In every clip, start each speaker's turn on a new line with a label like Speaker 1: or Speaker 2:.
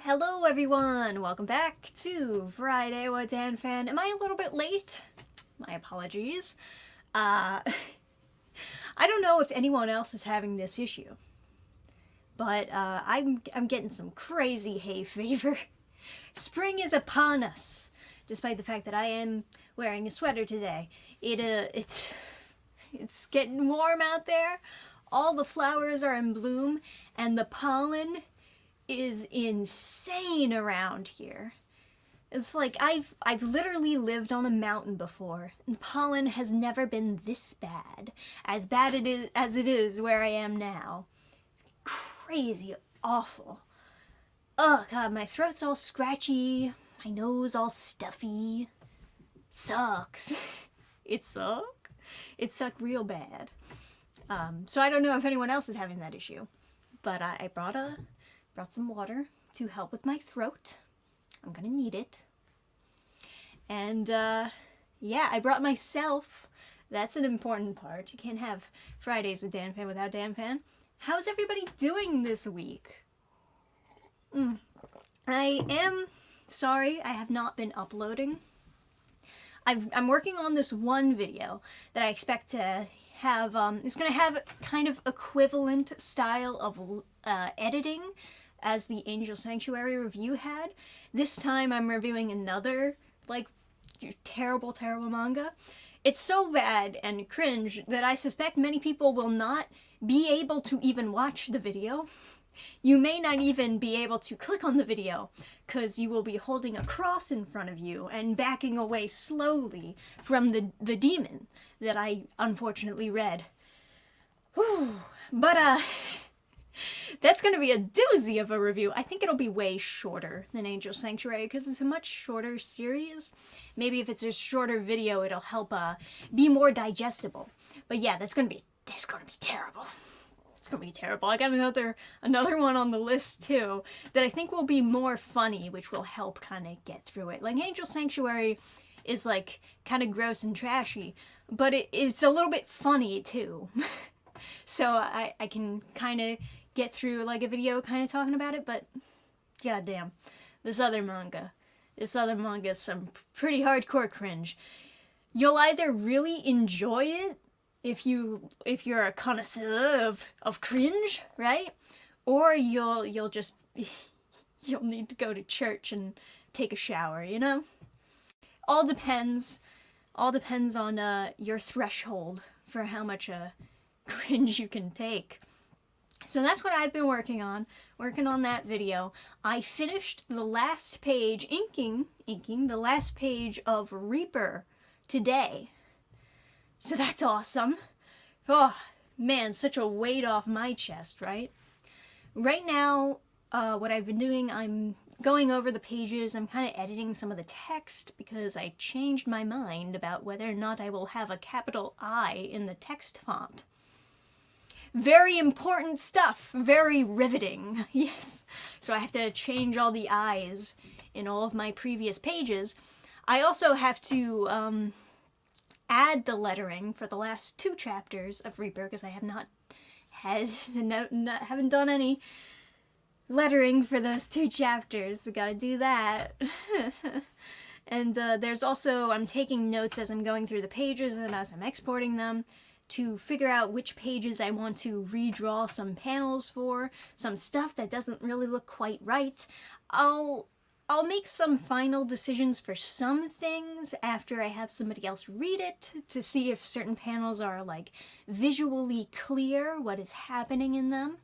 Speaker 1: Hello everyone! Welcome back to Friday with Dannphan. Am I a little bit late? My apologies. I don't know if anyone else is having this issue, but I'm getting some crazy hay fever. Spring is upon us, despite the fact that I am wearing a sweater today. It's getting warm out there. All the flowers are in bloom, and the pollen is insane around here. It's like I've literally lived on a mountain before, and pollen has never been this bad. As bad as it is where I am now. It's crazy, awful. Oh god, my throat's all scratchy, my nose all stuffy. Sucks. It sucked. It sucked real bad. So I don't know if anyone else is having that issue, but I brought some water to help with my throat. I'm gonna need it. And yeah, I brought myself. That's an important part. You can't have Fridays with Dannphan without Dannphan. How's everybody doing this week? I am sorry I have not been uploading. I'm working on this one video that I expect to have, it's gonna have kind of equivalent style of editing as the Angel Sanctuary review had. This time I'm reviewing another, like, terrible manga. It's so bad and cringe that I suspect many people will not be able to even watch the video. You may not even be able to click on the video, because you will be holding a cross in front of you and backing away slowly from the demon that I unfortunately read. Whew. But, that's gonna be a doozy of a review. I think it'll be way shorter than Angel Sanctuary, because it's a much shorter series. Maybe if it's a shorter video, it'll help, be more digestible. But yeah, that's gonna be terrible. It's gonna be terrible. I got another one on the list too that I think will be more funny, which will help kind of get through it. Like Angel Sanctuary is like kind of gross and trashy, but it's a little bit funny too. So I can kind of get through like a video kind of talking about it, but goddamn, this other manga is some pretty hardcore cringe. You'll either really enjoy it if you're a connoisseur of cringe, right? Or you'll need to go to church and take a shower, you know? All depends on your threshold for how much cringe you can take. So that's what I've been working on that video. I finished the last page, inking the last page of Reaper today. So that's awesome. Oh, man, such a weight off my chest, right? Right now, what I've been doing, I'm going over the pages. I'm kind of editing some of the text because I changed my mind about whether or not I will have a capital I in the text font. Very important stuff. Very riveting. Yes. So I have to change all the I's in all of my previous pages. I also have to, add the lettering for the last 2 chapters of Reaper, because I have haven't done any lettering for those 2 chapters, so gotta do that. And there's also, I'm taking notes as I'm going through the pages and as I'm exporting them to figure out which pages I want to redraw some panels for, some stuff that doesn't really look quite right. I'll make some final decisions for some things after I have somebody else read it to see if certain panels are like visually clear what is happening in them.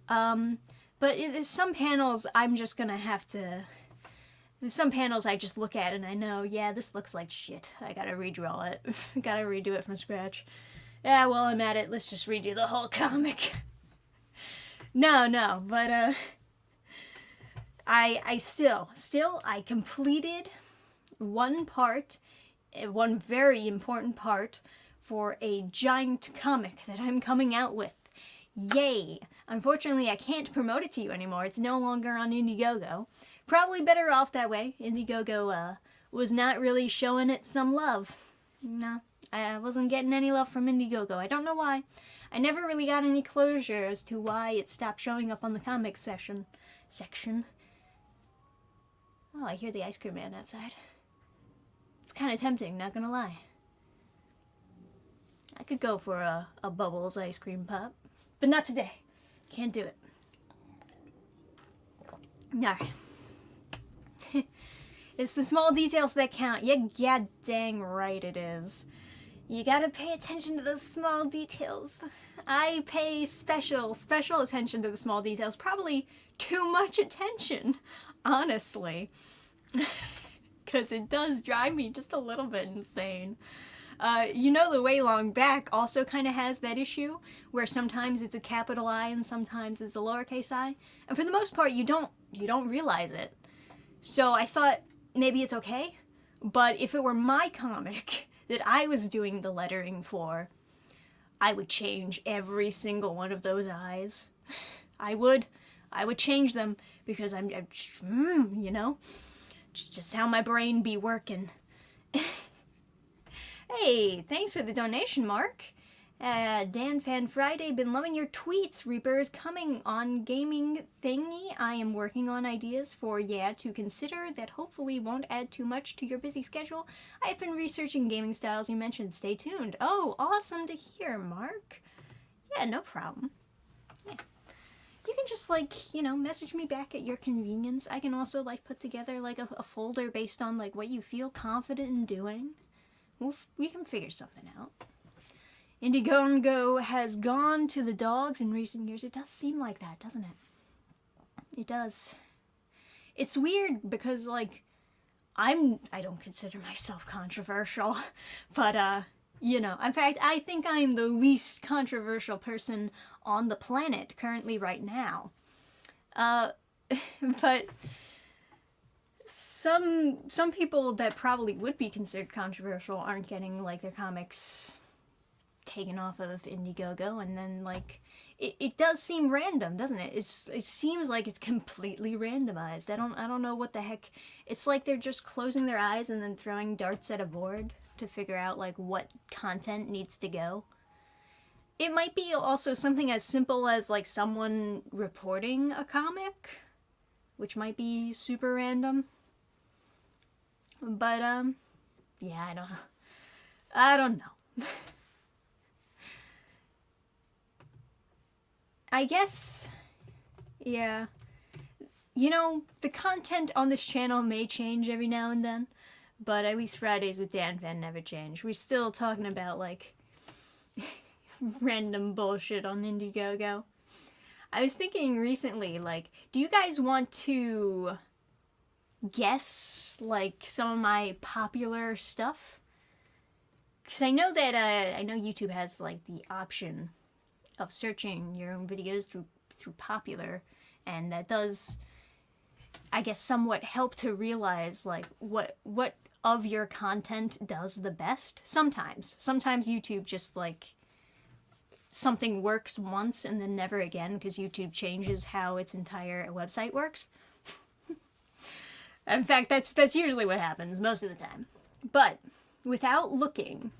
Speaker 1: But some panels I'm just gonna have to... Some panels I just look at and I know, yeah, this looks like shit. I gotta redraw it. Gotta redo it from scratch. Yeah, while I'm at it, let's just redo the whole comic. No, but I completed one very important part for a giant comic that I'm coming out with. Yay! Unfortunately, I can't promote it to you anymore. It's no longer on Indiegogo. Probably better off that way. Indiegogo was not really showing it some love. No, I wasn't getting any love from Indiegogo. I don't know why. I never really got any closure as to why it stopped showing up on the comic section. Oh, I hear the ice cream man outside. It's kind of tempting, not gonna lie. I could go for a Bubbles ice cream pop, but not today. Can't do it. Alright. It's the small details that count. Yeah, dang right it is. You gotta pay attention to those small details. I pay special attention to the small details. Probably too much attention, honestly. Because it does drive me just a little bit insane. You know, the Way Long Back also kind of has that issue where sometimes it's a capital I and sometimes it's a lowercase I, and for the most part you don't realize it. So I thought maybe it's okay, but if it were my comic that I was doing the lettering for, I would change every single one of those I's. I would change them because I'm you know, just how my brain be working. Hey, thanks for the donation, Mark. Dannphan Friday, been loving your tweets. Reaper is coming on gaming thingy. I am working on ideas for to consider that hopefully won't add too much to your busy schedule. I have been researching gaming styles you mentioned. Stay tuned. Oh, awesome to hear, Mark. Yeah, no problem. Yeah. You can just, like, you know, message me back at your convenience. I can also, like, put together, like, a folder based on, like, what you feel confident in doing. We can figure something out. Indiegogo has gone to the dogs in recent years. It does seem like that, doesn't it? It does. It's weird because, like, I don't consider myself controversial, but, you know, in fact, I think I'm the least controversial person on the planet currently right now. But some people that probably would be considered controversial aren't getting, like, their comics taken off of Indiegogo, and then, like, it does seem random, doesn't it? It seems like it's completely randomized. I don't know what the heck. It's like they're just closing their eyes and then throwing darts at a board to figure out, like, what content needs to go. It might be also something as simple as, like, someone reporting a comic, which might be super random. But, yeah, I don't know. I guess, yeah. You know, the content on this channel may change every now and then, but at least Fridays with Dannphan never change. We're still talking about, like, random bullshit on Indiegogo. I was thinking recently, like, do you guys want to guess, like, some of my popular stuff? Because I know that, I know YouTube has, like, the option of searching your own videos through popular, and that does, I guess, somewhat help to realize, like, what of your content does the best. Sometimes YouTube just, like, something works once and then never again because YouTube changes how its entire website works. In fact, that's usually what happens most of the time. But without looking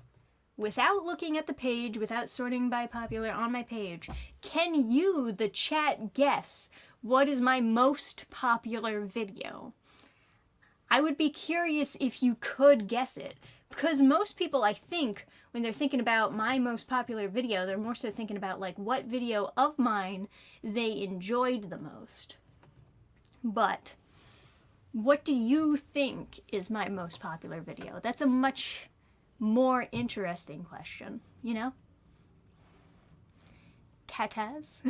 Speaker 1: at the page, without sorting by popular on my page, can you, the chat, guess what is my most popular video? I would be curious if you could guess it, because most people, I think, when they're thinking about my most popular video, they're more so thinking about, like, what video of mine they enjoyed the most. But what do you think is my most popular video? That's a much more interesting question, you know? Tatas?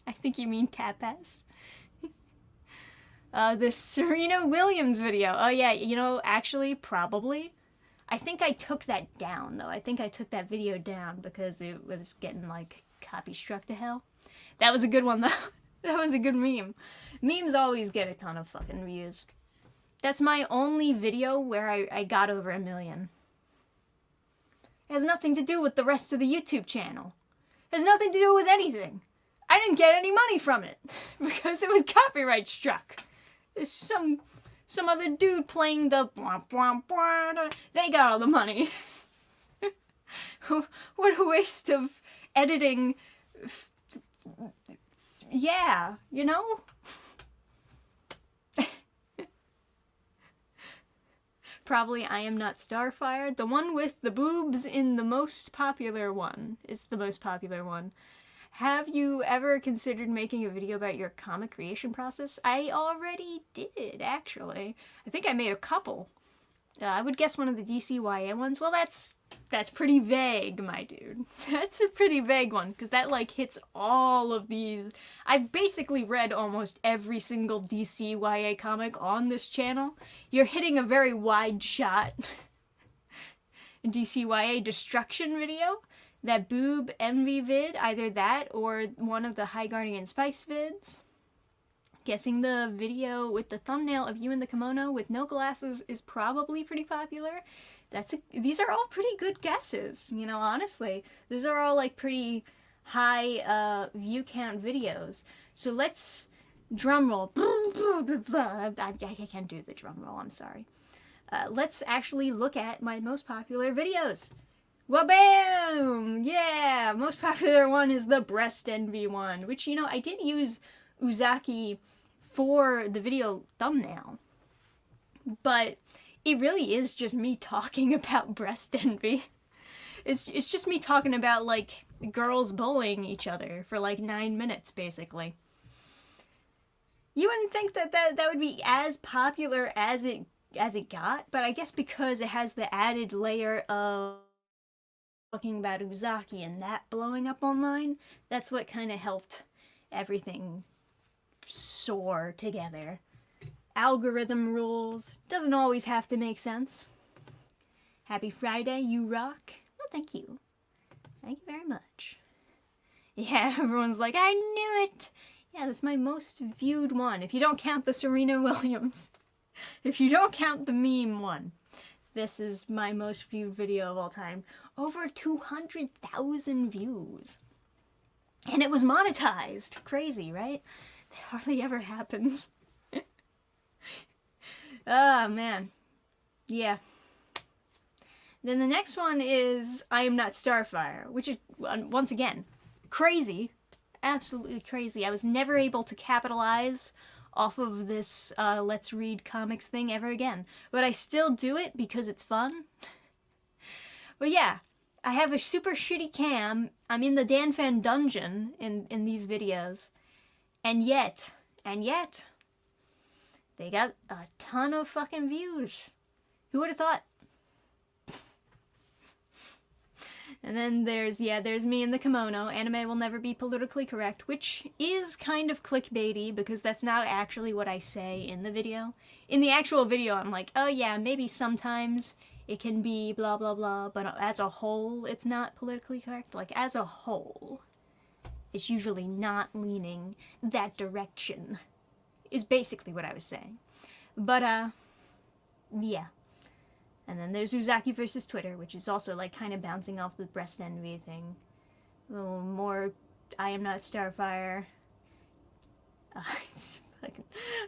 Speaker 1: I think you mean tapas. The Serena Williams video. Oh yeah, you know, actually, probably. I think I took that down, though. I think I took that video down because it was getting, like, copy struck to hell. That was a good one, though. That was a good meme. Memes always get a ton of fucking views. That's my only video where I got over 1 million. It has nothing to do with the rest of the YouTube channel. It has nothing to do with anything. I didn't get any money from it because it was copyright struck. There's some other dude playing the blah, blah, blah. They got all the money. What a waste of editing. Yeah, you know? probably I Am Not Starfire. The one with the boobs in the most popular one is the most popular one. Have you ever considered making a video about your comic creation process? I already did, actually. I think I made a couple. I would guess one of the DCYA ones. Well, that's pretty vague, my dude. That's a pretty vague one, because that, like, hits all of these. I've basically read almost every single DCYA comic on this channel. You're hitting a very wide shot. DCYA Destruction video. That boob envy vid, either that or one of the High Guardian Spice vids. Guessing the video with the thumbnail of you in the kimono with no glasses is probably pretty popular. These are all pretty good guesses, you know, honestly. These are all like pretty high view count videos. So let's drum roll. I can't do the drum roll, I'm sorry. Let's actually look at my most popular videos. Wabam! Yeah! Most popular one is the breast envy one, which, you know, I did use Uzaki for the video thumbnail, but it really is just me talking about breast envy. It's just me talking about, like, girls bullying each other for, like, 9 minutes, basically. You wouldn't think that would be as popular as it got, but I guess because it has the added layer of talking about Uzaki and that blowing up online, that's what kind of helped everything soar together. Algorithm rules. Doesn't always have to make sense. Happy Friday, you rock. Well, thank you. Thank you very much. Yeah, everyone's like, I knew it! Yeah, that's my most viewed one. If you don't count the Serena Williams. If you don't count the meme one. This is my most viewed video of all time. Over 200,000 views. And it was monetized. Crazy, right? That hardly ever happens. Oh, man. Yeah. Then the next one is I Am Not Starfire, which is, once again, crazy. Absolutely crazy. I was never able to capitalize off of this Let's Read Comics thing ever again. But I still do it because it's fun. But yeah, I have a super shitty cam. I'm in the Dannphan dungeon in these videos. And yet, they got a ton of fucking views. Who would have thought? And then there's me in the kimono. Anime will never be politically correct, which is kind of clickbaity because that's not actually what I say in the video. In the actual video, I'm like, oh yeah, maybe sometimes it can be blah blah blah, but as a whole, it's not politically correct. Like, as a whole, it's usually not leaning that direction, is basically what I was saying. But, yeah. And then there's Uzaki versus Twitter, which is also, like, kind of bouncing off the breast envy thing. A little more I Am Not Starfire. It's fucking...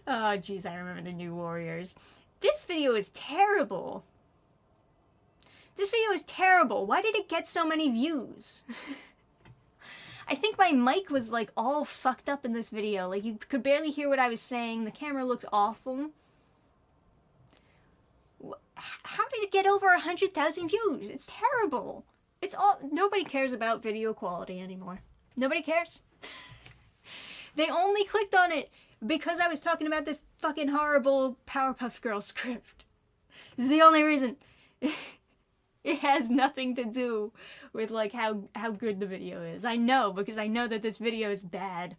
Speaker 1: Oh, jeez, I remember the New Warriors. This video is terrible. This video is terrible. Why did it get so many views? I think my mic was, like, all fucked up in this video. Like, you could barely hear what I was saying. The camera looks awful. How did it get over 100,000 views? It's terrible. It's all... Nobody cares about video quality anymore. Nobody cares. They only clicked on it because I was talking about this fucking horrible Powerpuff Girls script. This is the only reason. It has nothing to do with, like, how good the video is. I know, because I know that this video is bad.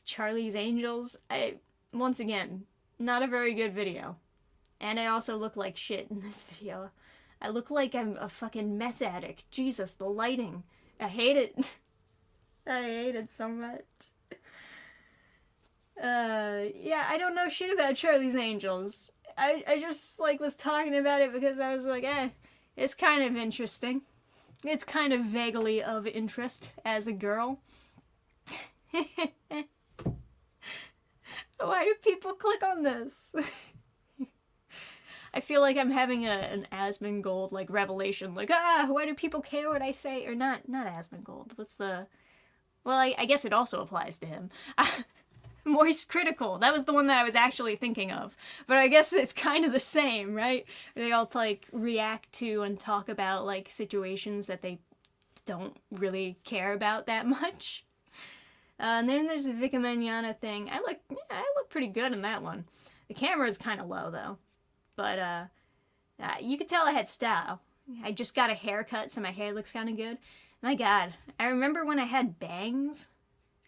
Speaker 1: Charlie's Angels, once again, not a very good video. And I also look like shit in this video. I look like I'm a fucking meth addict. Jesus, the lighting. I hate it. I hate it so much. Yeah, I don't know shit about Charlie's Angels. I just, like, was talking about it because I was like, it's kind of interesting. It's kind of vaguely of interest as a girl. Why do people click on this? I feel like I'm having an Asmongold, like, revelation. Like, why do people care what I say? Or not Asmongold. What's the... Well, I guess it also applies to him. Moist Critical. That was the one that I was actually thinking of. But I guess it's kind of the same, right? They all like react to and talk about like situations that they don't really care about that much. And then there's the Vika Manana thing. I look pretty good in that one. The camera is kind of low though, but you could tell I had style. I just got a haircut, so my hair looks kind of good. My God, I remember when I had bangs.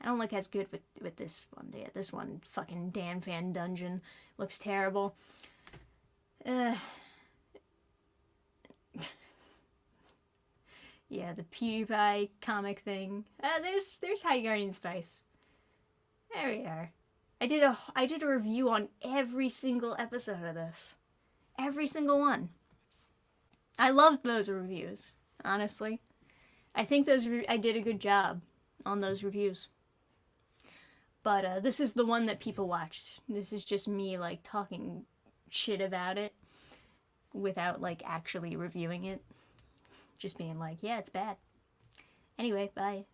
Speaker 1: I don't look as good with this one. Yeah, this one fucking Dannphan dungeon looks terrible. Yeah, the PewDiePie comic thing. There's High Guardian Spice. There we are. I did a review on every single episode of this. Every single one. I loved those reviews, honestly. I think I did a good job on those reviews. But this is the one that people watched. This is just me, like, talking shit about it without, like, actually reviewing it. Just being like, yeah, it's bad. Anyway, bye.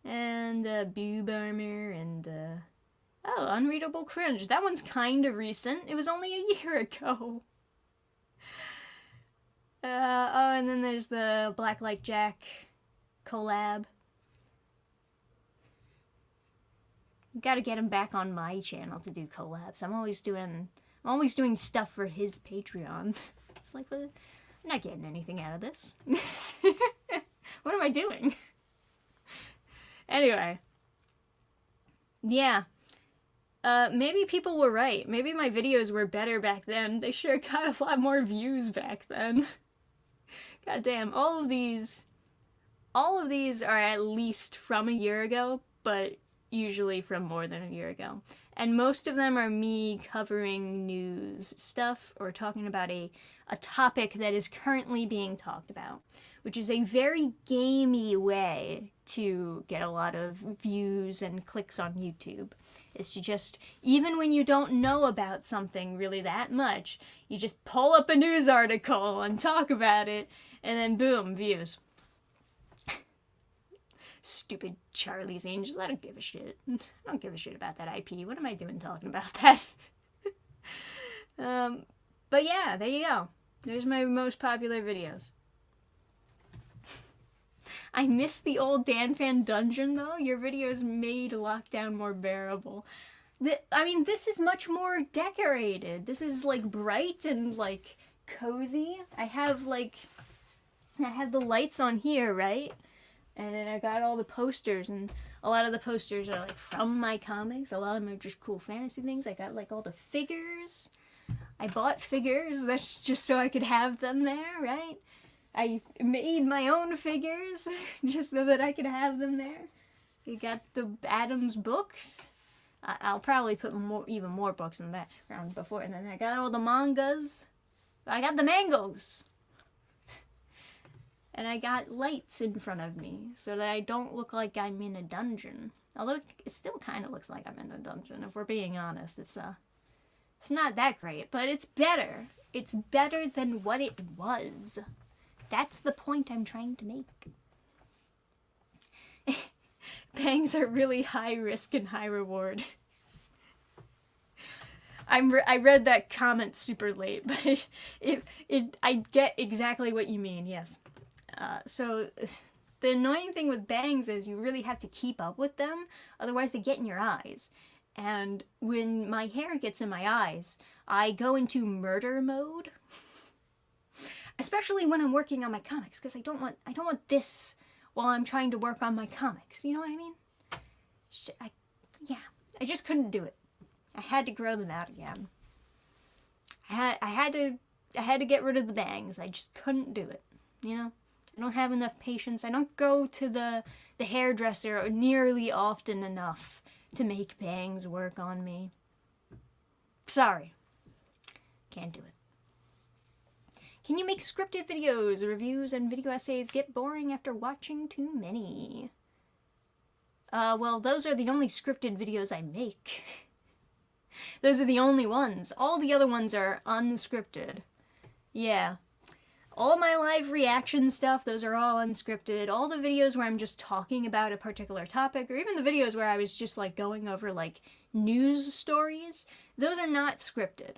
Speaker 1: And Boob Armor and, Unreadable Cringe. That one's kind of recent. It was only a year ago. And then there's the Blacklight Jack collab. Gotta get him back on my channel to do collabs. I'm always doing stuff for his Patreon. It's like, I'm not getting anything out of this. What am I doing? Anyway. Yeah. Maybe people were right. Maybe my videos were better back then. They sure got a lot more views back then. God damn, all of these are at least from a year ago, but usually from more than a year ago. And most of them are me covering news stuff or talking about a topic that is currently being talked about, which is a very gamey way to get a lot of views and clicks on YouTube. Is to just, even when you don't know about something really that much, you just pull up a news article and talk about it, and then boom, views. Stupid Charlie's Angels. I don't give a shit. I don't give a shit about that IP. What am I doing talking about that? But yeah, there you go. There's my most popular videos. I miss the old Dannphan dungeon, though. Your videos made lockdown more bearable. I mean, this is much more decorated. This is, like, bright and, like, cozy. I have the lights on here, right? And then I got all the posters, and a lot of the posters are, like, from my comics. A lot of them are just cool fantasy things. I got, like, all the figures. I bought figures. That's just so I could have them there, right? I made my own figures just so that I could have them there. You got the Adams books. I'll probably put even more books in the background before. And then I got all the mangas. I got the mangoes. And I got lights in front of me so that I don't look like I'm in a dungeon. Although it still kind of looks like I'm in a dungeon, if we're being honest. It's not that great, but it's better. It's better than what it was. That's the point I'm trying to make. Bangs are really high risk and high reward. I read that comment super late, but I get exactly what you mean, yes. So the annoying thing with bangs is you really have to keep up with them, otherwise they get in your eyes. And when my hair gets in my eyes, I go into murder mode. Especially when I'm working on my comics, because I don't want this while I'm trying to work on my comics. You know what I mean? I just couldn't do it. I had to grow them out again. I had to get rid of the bangs. I just couldn't do it. You know? I don't have enough patience. I don't go to the hairdresser nearly often enough to make bangs work on me. Sorry. Can't do it. Can you make scripted videos? Reviews and video essays get boring after watching too many. Well, those are the only scripted videos I make. Those are the only ones. All the other ones are unscripted. Yeah. All my live reaction stuff, those are all unscripted. All the videos where I'm just talking about a particular topic, or even the videos where I was just like going over like news stories, those are not scripted.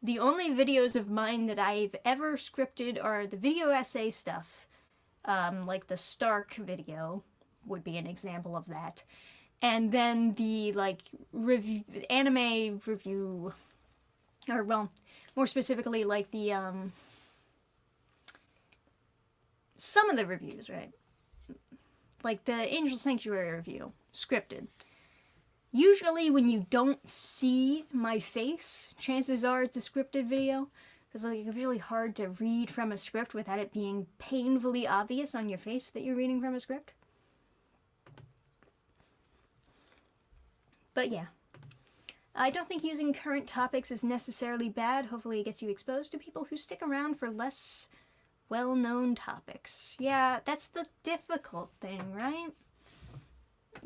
Speaker 1: The only videos of mine that I've ever scripted are the video essay stuff. Like the Stark video would be an example of that. And then the like anime review, or well, more specifically like the some of the reviews, right? Like the Angel Sanctuary review, scripted. Usually when you don't see my face, chances are it's a scripted video. Because like, it's really hard to read from a script without it being painfully obvious on your face that you're reading from a script. But yeah. I don't think using current topics is necessarily bad. Hopefully it gets you exposed to people who stick around for less well-known topics. Yeah, that's the difficult thing, right?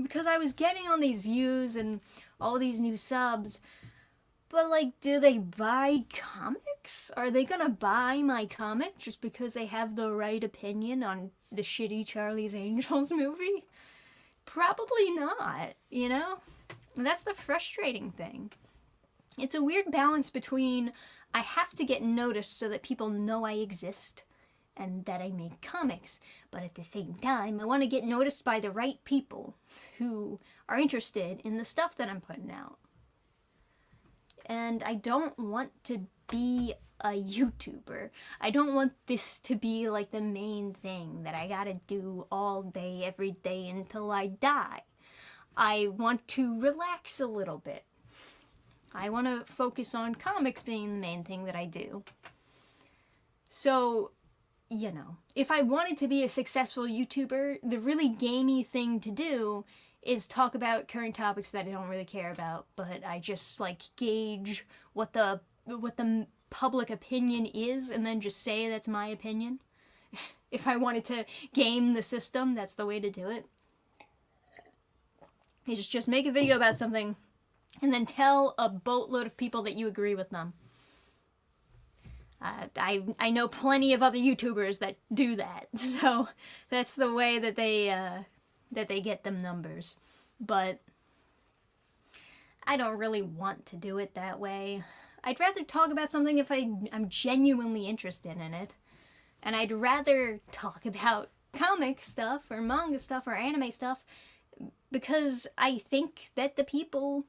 Speaker 1: Because I was getting all these views and all these new subs, but like, do they buy comics? Are they gonna buy my comic just because they have the right opinion on the shitty Charlie's Angels movie? Probably not, you know? And that's the frustrating thing. It's a weird balance between I have to get noticed so that people know I exist and that I make comics, but at the same time, I want to get noticed by the right people who are interested in the stuff that I'm putting out. And I don't want to be a YouTuber. I don't want this to be like the main thing that I gotta do all day, every day until I die. I want to relax a little bit. I want to focus on comics being the main thing that I do. So, you know, if I wanted to be a successful YouTuber, the really gamey thing to do is talk about current topics that I don't really care about, but I just like gauge what the public opinion is and then just say that's my opinion. If I wanted to game the system, that's the way to do it. You just make a video about something and then tell a boatload of people that you agree with them. I know plenty of other YouTubers that do that, so that's the way that they get them numbers. But I don't really want to do it that way. I'd rather talk about something if I'm genuinely interested in it. And I'd rather talk about comic stuff or manga stuff or anime stuff because I think that the people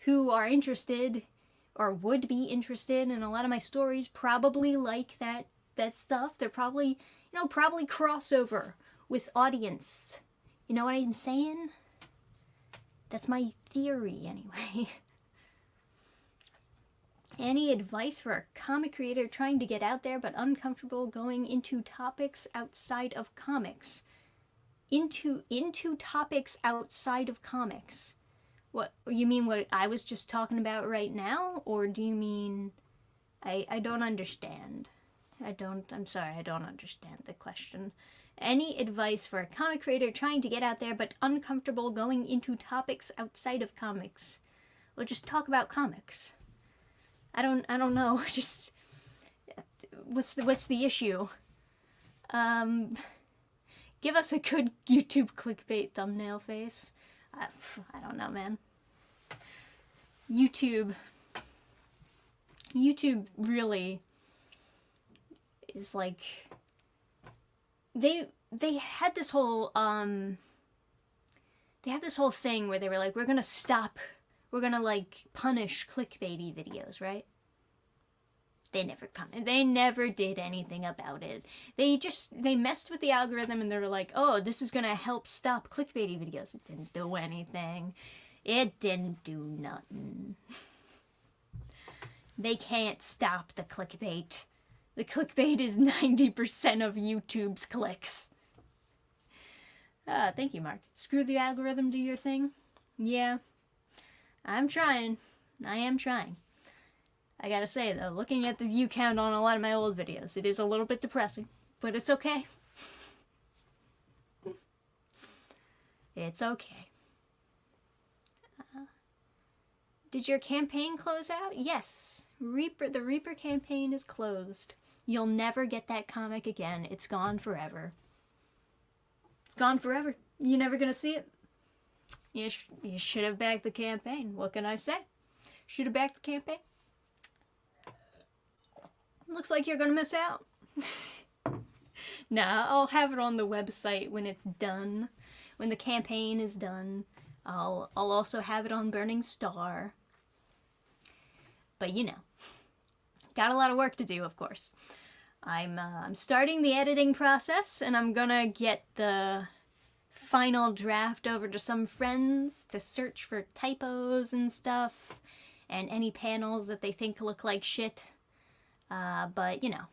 Speaker 1: who are interested or would be interested in a lot of my stories probably like that stuff. They're probably, probably crossover with audience. You know what I'm saying? That's my theory, anyway. Any advice for a comic creator trying to get out there but uncomfortable going into topics outside of comics? Into topics outside of comics? What, you mean what I was just talking about right now? Or do you mean... I don't understand. I'm sorry, I don't understand the question. Any advice for a comic creator trying to get out there but uncomfortable going into topics outside of comics? Well, just talk about comics. I don't know. Just what's the issue? Give us a good YouTube clickbait thumbnail face. I don't know, man. YouTube really is like they had this whole thing where they were like, we're gonna like punish clickbaity videos, right? They never did anything about it. They messed with the algorithm and they were like, oh, this is gonna help stop clickbaity videos. It didn't do anything. It didn't do nothing. They can't stop the clickbait. The clickbait is 90% of YouTube's clicks. Thank you, Mark. Screw the algorithm, do your thing. Yeah, I'm trying. I am trying. I gotta say, though, looking at the view count on a lot of my old videos, it is a little bit depressing, but it's okay. It's okay. Did your campaign close out? Yes. The Reaper campaign is closed. You'll never get that comic again. It's gone forever. It's gone forever. You're never gonna see it. You should have backed the campaign. What can I say? Should have backed the campaign. Looks like you're gonna miss out. Nah, I'll have it on the website when it's done. When the campaign is done. I'll also have it on Burning Star. But you know, got a lot of work to do, of course. I'm starting the editing process, and I'm gonna get the final draft over to some friends to search for typos and stuff, and any panels that they think look like shit. But you know.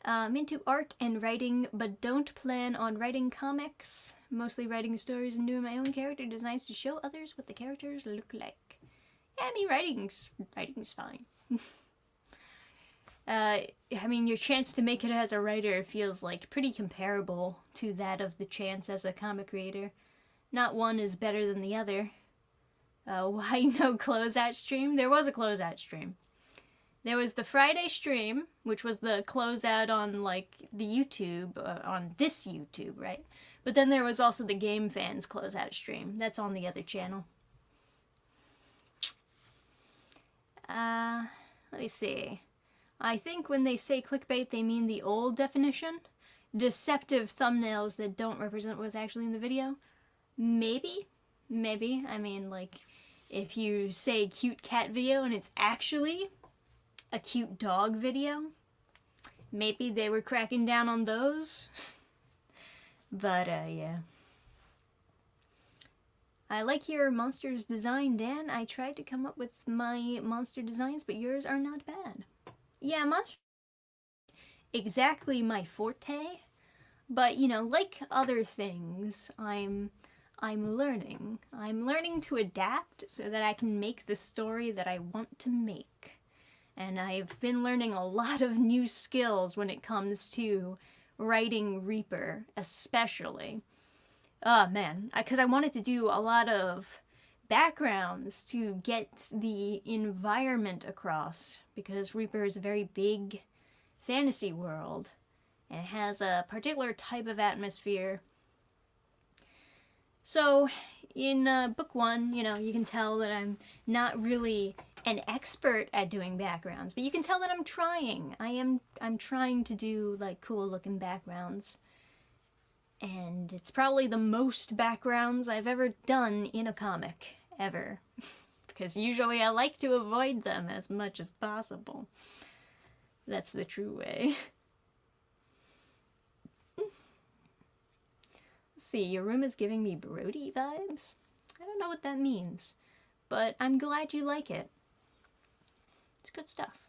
Speaker 1: I'm into art and writing, but don't plan on writing comics. Mostly writing stories and doing my own character designs to show others what the characters look like. Yeah, I mean, writing's fine. I mean, your chance to make it as a writer feels like pretty comparable to that of the chance as a comic creator. Not one is better than the other. Why no closeout stream? There was a closeout stream. There was the Friday stream, which was the closeout on, like, the YouTube, on this YouTube, right? But then there was also the Game Fans closeout stream. That's on the other channel. Let me see. I think when they say clickbait, they mean the old definition. Deceptive thumbnails that don't represent what's actually in the video. Maybe. I mean, like, if you say cute cat video and it's actually a cute dog video, maybe they were cracking down on those. But, yeah. I like your monsters design, Dan. I tried to come up with my monster designs, but yours are not bad. Yeah, monster exactly my forte, but you know, like other things, I'm learning. I'm learning to adapt so that I can make the story that I want to make. And I've been learning a lot of new skills when it comes to writing Reaper, especially. Oh man, because I wanted to do a lot of backgrounds to get the environment across, because Reaper is a very big fantasy world and it has a particular type of atmosphere. So in book 1, you know, you can tell that I'm not really an expert at doing backgrounds, but you can tell that I'm trying. I'm trying to do like cool looking backgrounds. And it's probably the most backgrounds I've ever done in a comic, ever. Because usually I like to avoid them as much as possible. That's the true way. Let's see, your room is giving me Brody vibes? I don't know what that means, but I'm glad you like it. It's good stuff.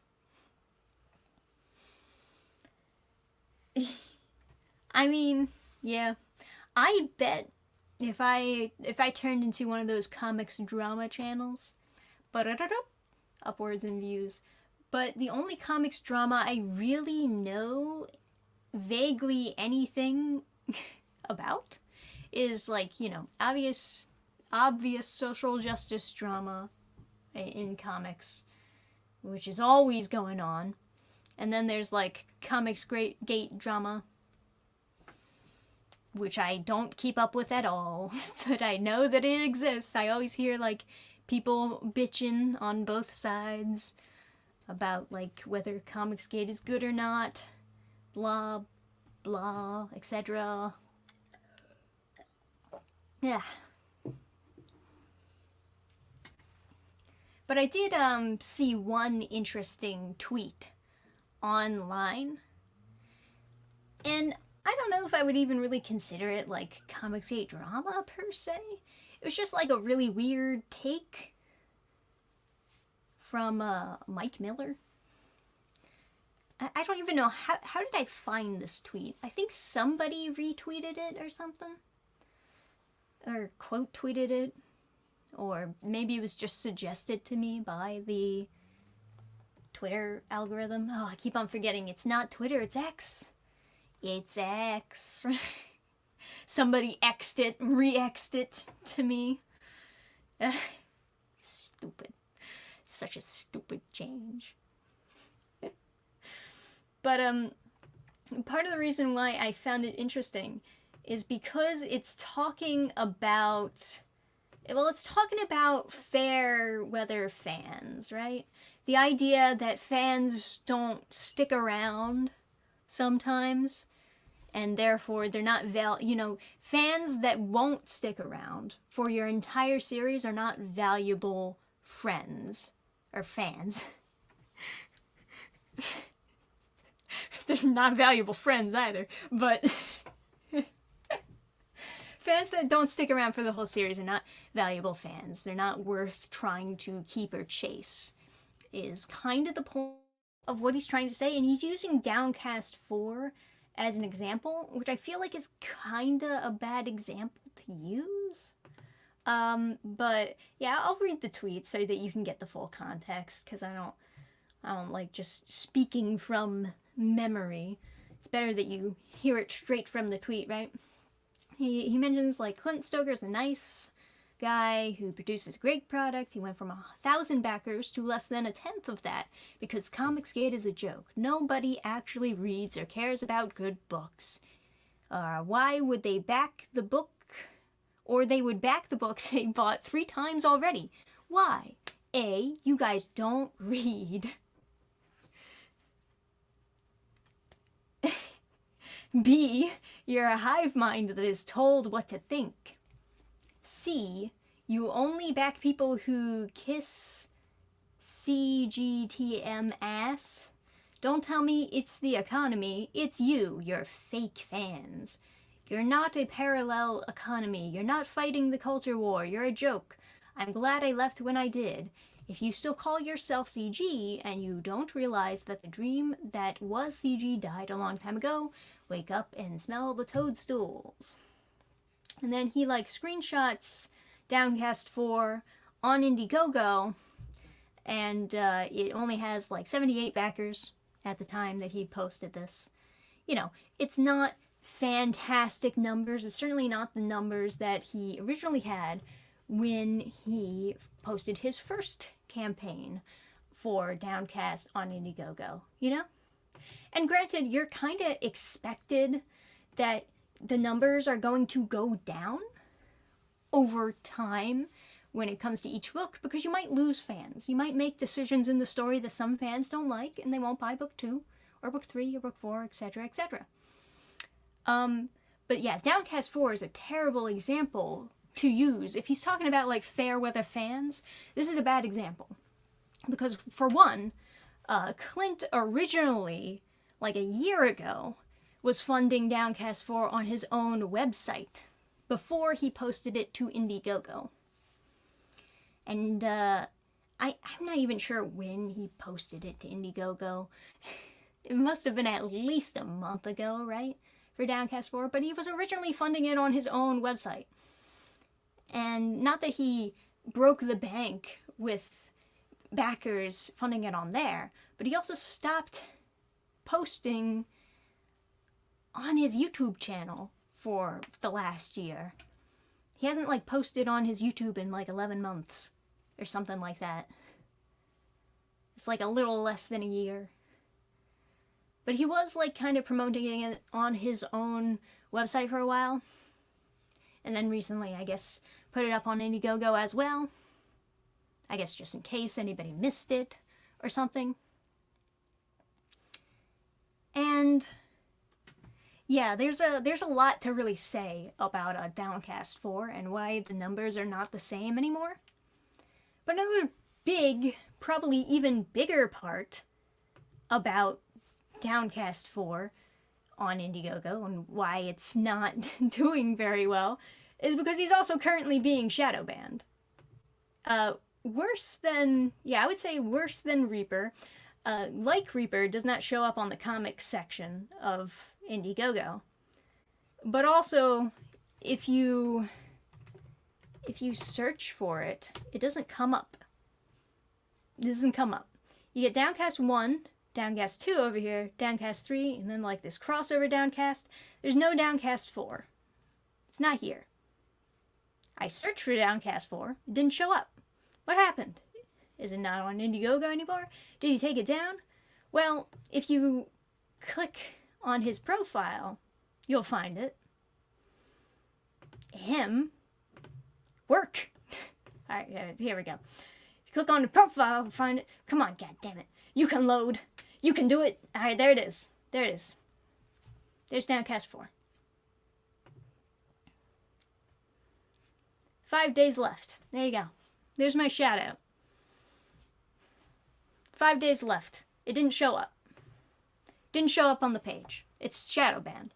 Speaker 1: I mean, yeah, I bet if I turned into one of those comics drama channels, upwards in views, but the only comics drama I really know vaguely anything about is like, you know, obvious social justice drama in comics, which is always going on. And then there's like comics gate drama, which I don't keep up with at all, but I know that it exists. I always hear like people bitching on both sides about like whether Comicsgate is good or not, blah blah, etc. Yeah. But I did see one interesting tweet online, and I don't know if I would even really consider it like Comicsgate drama per se. It was just like a really weird take from Mike Miller. I don't even know how did I find this tweet. I think somebody retweeted it or something, or quote tweeted it, or maybe it was just suggested to me by the Twitter algorithm. Oh, I keep on forgetting it's not Twitter, it's X. It's X. Somebody X'd it, re-X'd it to me. Stupid. Such a stupid change. But part of the reason why I found it interesting is because it's talking about, well, it's talking about Fairweather fans, right? The idea that fans don't stick around sometimes, and therefore they're not fans that won't stick around for your entire series are not valuable friends or fans. They're not valuable friends either, but fans that don't stick around for the whole series are not valuable fans. They're not worth trying to keep or chase, is kind of the point of what he's trying to say. And he's using Downcast 4 as an example, which I feel like is kind of a bad example to use. But yeah, I'll read the tweet so that you can get the full context, because I don't like just speaking from memory. It's better that you hear it straight from the tweet, right? He mentions, like, Clint Stoker's a nice guy who produces great product. He went from 1,000 backers to less than a tenth of that because Comicsgate is a joke. Nobody actually reads or cares about good books. Why would they back the book? Or they would back the book they bought 3 times already. Why? A, you guys don't read. B, you're a hive mind that is told what to think. C, you only back people who kiss CGTM ass. Don't tell me it's the economy, it's you, you're fake fans. You're not a parallel economy, you're not fighting the culture war, you're a joke. I'm glad I left when I did. If you still call yourself CG and you don't realize that the dream that was CG died a long time ago, wake up and smell the toadstools. And then he screenshots Downcast 4 on Indiegogo, and it only has 78 backers at the time that he posted this. It's not fantastic numbers. It's certainly not the numbers that he originally had when he posted his first campaign for Downcast on Indiegogo, And granted, you're kind of expected that the numbers are going to go down over time when it comes to each book, because you might lose fans. You might make decisions in the story that some fans don't like, and they won't buy book 2, or book 3, or book 4, etc., etc. But yeah, Downcast 4 is a terrible example to use. If he's talking about Fairweather Fans, this is a bad example. Because for one, Clint originally, a year ago, was funding Downcast 4 on his own website before he posted it to Indiegogo. And I'm not even sure when he posted it to Indiegogo. It must have been at least a month ago, right? For Downcast 4, but he was originally funding it on his own website. And not that he broke the bank with backers funding it on there, but he also stopped posting on his YouTube channel for the last year. He hasn't posted on his YouTube in 11 months or something like that. It's a little less than a year. But he was kind of promoting it on his own website for a while. And then recently, I guess, put it up on Indiegogo as well. I guess just in case anybody missed it or something. And yeah, there's a lot to really say about Downcast 4 and why the numbers are not the same anymore. But another big, probably even bigger part about Downcast 4 on Indiegogo and why it's not doing very well is because he's also currently being shadow banned. Worse than Reaper. Reaper does not show up on the comics section of Indiegogo. But also, if you search for it, it doesn't come up. It doesn't come up. You get Downcast 1, Downcast 2 over here, Downcast 3, and then this crossover Downcast. There's no Downcast 4. It's not here. I searched for Downcast 4. It didn't show up. What happened? Is it not on Indiegogo anymore? Did he take it down? Well, if you click on his profile, you'll find it. Him. Work. Alright, here we go. Click on the profile, find it. Come on, god damn it. You can load. You can do it. Alright, there it is. There it is. There's Downcast 4. 5 days left. There you go. There's my shout out. 5 days left. It didn't show up. Didn't show up on the page. It's shadow banned.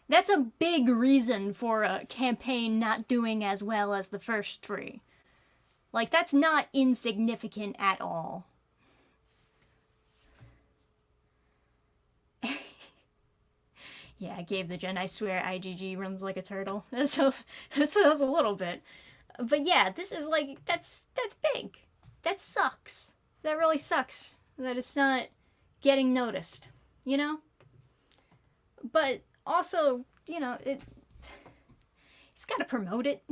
Speaker 1: That's a big reason for a campaign not doing as well as the first 3. Like, that's not insignificant at all. Yeah, I gave the gen. I swear IGG runs like a turtle. So that was a little bit. But yeah, this is like, that's big. That sucks. That really sucks that it's not getting noticed, you know? But also, you know, he's got to promote it.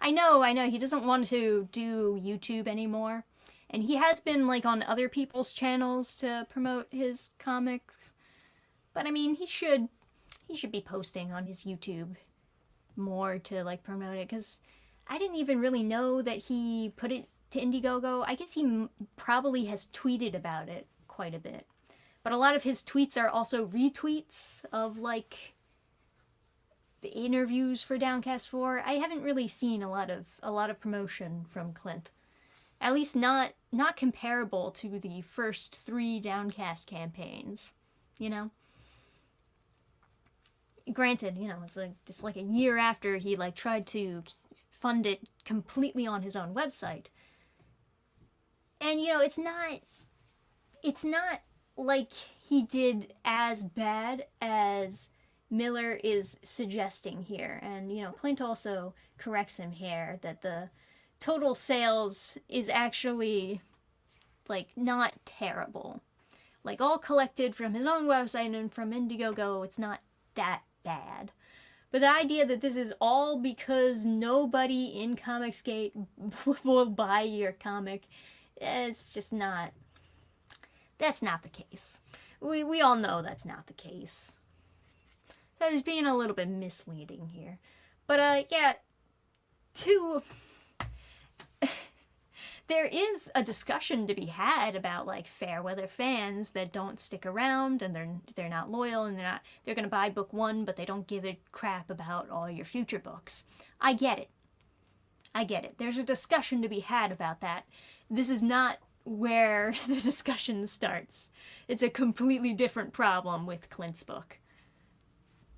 Speaker 1: I know, he doesn't want to do YouTube anymore. And he has been, like, on other people's channels to promote his comics. But, I mean, he should be posting on his YouTube more to, like, promote it. Because I didn't even really know that he put it to Indiegogo. I guess he probably has tweeted about it quite a bit. But a lot of his tweets are also retweets of, like, the interviews for Downcast 4. I haven't really seen a lot of promotion from Clint. At least not comparable to the first 3 Downcast campaigns, you know? Granted, you know, it's like just like a year after he like tried to fund it completely on his own website. And you know, it's not like he did as bad as Miller is suggesting here. And you know, Clint also corrects him here that the total sales is actually like not terrible. Like all collected from his own website and from Indiegogo, it's not that bad. But the idea that this is all because nobody in Comicsgate will buy your comic, it's just not, that's not the case. We all know that's not the case. So he's being a little bit misleading here. But yeah, there is a discussion to be had about like Fairweather fans that don't stick around and they're not loyal and they're gonna buy book 1 but they don't give a crap about all your future books. I get it. There's a discussion to be had about that. This is not where the discussion starts. It's a completely different problem with Clint's book.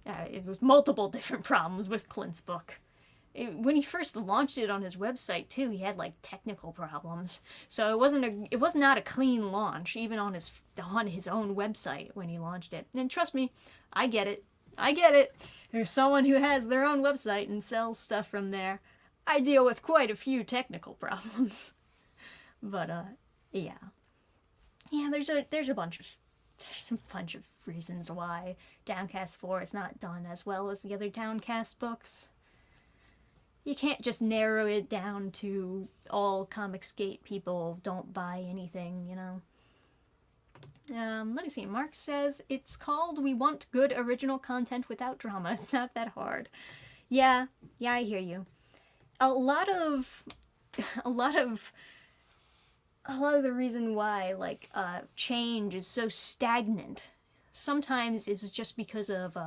Speaker 1: It was multiple different problems with Clint's book. When he first launched it on his website too, he had like technical problems. So it was not a clean launch, even on his own website when he launched it. And trust me, I get it. There's someone who has their own website and sells stuff from there. I deal with quite a few technical problems. But yeah. Yeah, there's a bunch of reasons why Downcast 4 is not done as well as the other Downcast books. You can't just narrow it down to all Comicsgate people don't buy anything, you know. Let me see. Mark says, it's called We Want Good Original Content Without Drama. It's not that hard. Yeah, I hear you. A lot of the reason why, like, change is so stagnant sometimes is just because of,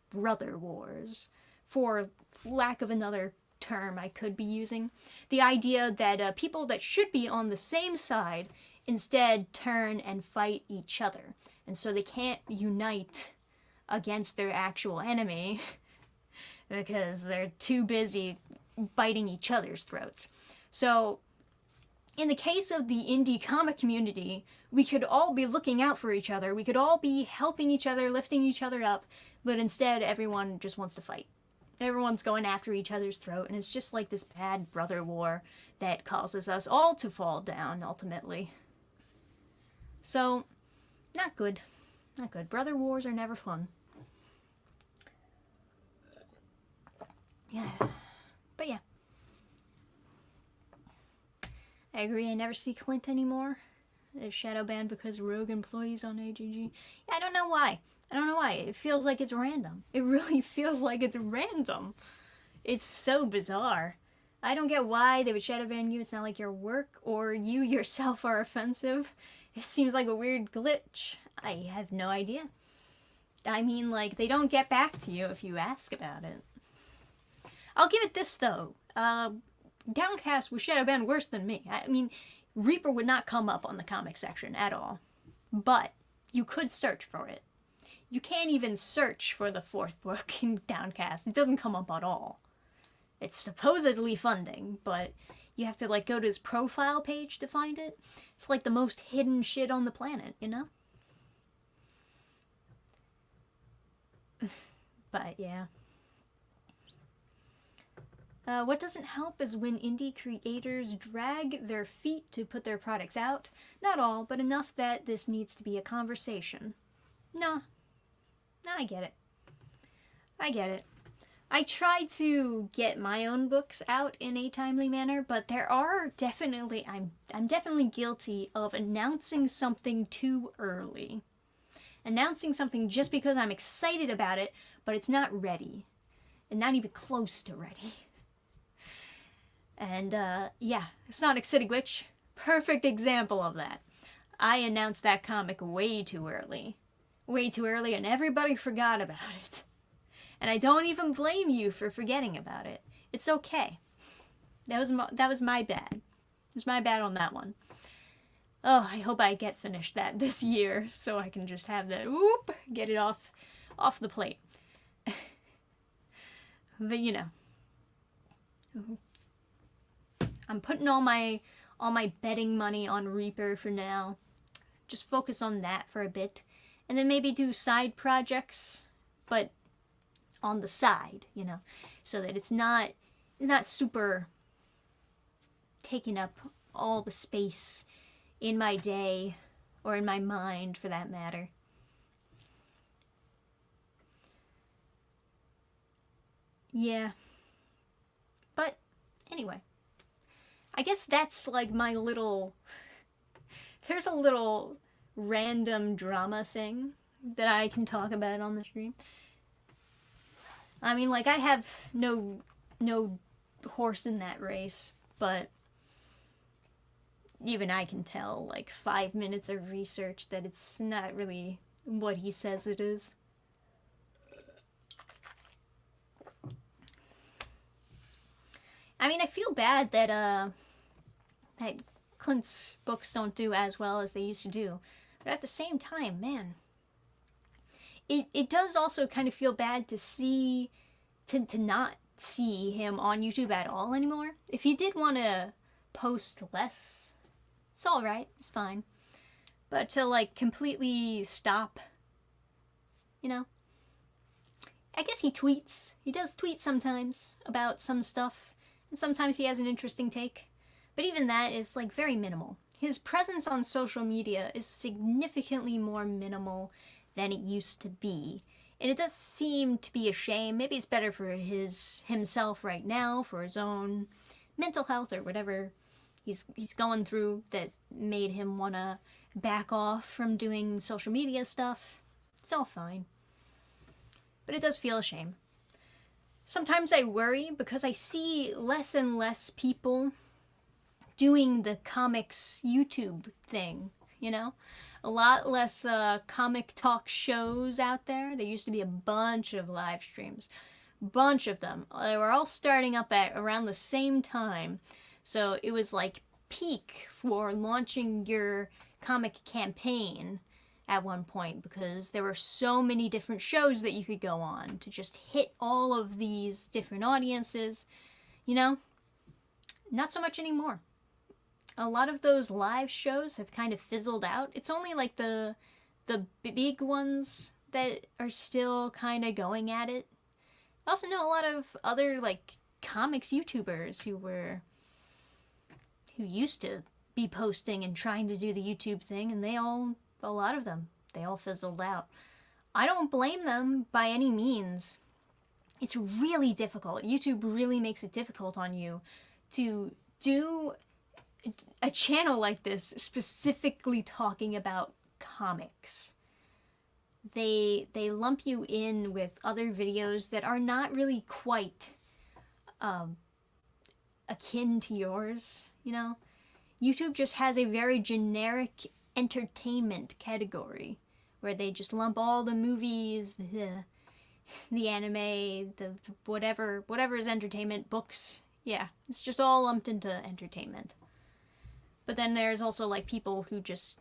Speaker 1: brother wars. For lack of another term I could be using. The idea that people that should be on the same side instead turn and fight each other. And so they can't unite against their actual enemy because they're too busy biting each other's throats. So in the case of the indie comic community, we could all be looking out for each other. We could all be helping each other, lifting each other up, but instead everyone just wants to fight. Everyone's going after each other's throat, and it's just like this bad brother war that causes us all to fall down, ultimately. So, not good. Not good. Brother wars are never fun. Yeah. But yeah. I agree, I never see Clint anymore. is shadow banned because rogue employees on AGG. Yeah, I don't know why. I don't know why. It feels like it's random. It really feels like it's random. It's so bizarre. I don't get why they would shadow ban you. It's not like your work or you yourself are offensive. It seems like a weird glitch. I have no idea. I mean, like, they don't get back to you if you ask about it. I'll give it this, though. Downcast was shadow banned worse than me. I mean, Reaper would not come up on the comic section at all. But you could search for it. You can't even search for the 4th book in Downcast. It doesn't come up at all. It's supposedly funding, but you have to, like, go to his profile page to find it. It's like the most hidden shit on the planet, you know? But, yeah. What doesn't help is when indie creators drag their feet to put their products out. Not all, but enough that this needs to be a conversation. No, I get it. I get it. I try to get my own books out in a timely manner, but there are definitely, I'm definitely guilty of announcing something too early. Announcing something just because I'm excited about it, but it's not ready. And not even close to ready. And, yeah, Sonic City Witch, perfect example of that. I announced that comic way too early. Way too early, and everybody forgot about it. And I don't even blame you for forgetting about it. It's okay. That was my bad. It was my bad on that one. Oh, I hope I get finished that this year, so I can just have that, whoop, get it off the plate. But, you know. I'm putting all my betting money on Reaper for now. Just focus on that for a bit. And then maybe do side projects, but on the side, you know, so that it's not super taking up all the space in my day or in my mind, for that matter. Yeah. But anyway, I guess that's like my little, there's a little random drama thing that I can talk about on the stream. I mean, like, I have no horse in that race, but even I can tell, like, 5 minutes of research that it's not really what he says it is. I mean, I feel bad that Clint's books don't do as well as they used to do, but at the same time, man, it does also kind of feel bad to not see him on YouTube at all anymore. If he did want to post less, it's alright, it's fine. But to, like, completely stop, you know? I guess he tweets. He does tweet sometimes about some stuff, and sometimes he has an interesting take. But even that is, like, very minimal. His presence on social media is significantly more minimal than it used to be. And it does seem to be a shame. Maybe it's better for himself right now, for his own mental health or whatever he's going through that made him want to back off from doing social media stuff. It's all fine. But it does feel a shame. Sometimes I worry because I see less and less people doing the comics YouTube thing, you know? A lot less comic talk shows out there. There used to be a bunch of live streams. Bunch of them. They were all starting up at around the same time. So it was like peak for launching your comic campaign at one point, because there were so many different shows that you could go on to just hit all of these different audiences, you know? Not so much anymore. A lot of those live shows have kind of fizzled out. It's only like the big ones that are still kind of going at it. I also know a lot of other, like, comics YouTubers who used to be posting and trying to do the YouTube thing, and a lot of them fizzled out. I don't blame them by any means. It's really difficult. YouTube really makes it difficult on you to do a channel like this specifically talking about comics. They lump you in with other videos that are not really quite akin to yours, you know? YouTube just has a very generic entertainment category where they just lump all the movies, the anime, the whatever is entertainment, books. Yeah, it's just all lumped into entertainment. But then there's also like people who just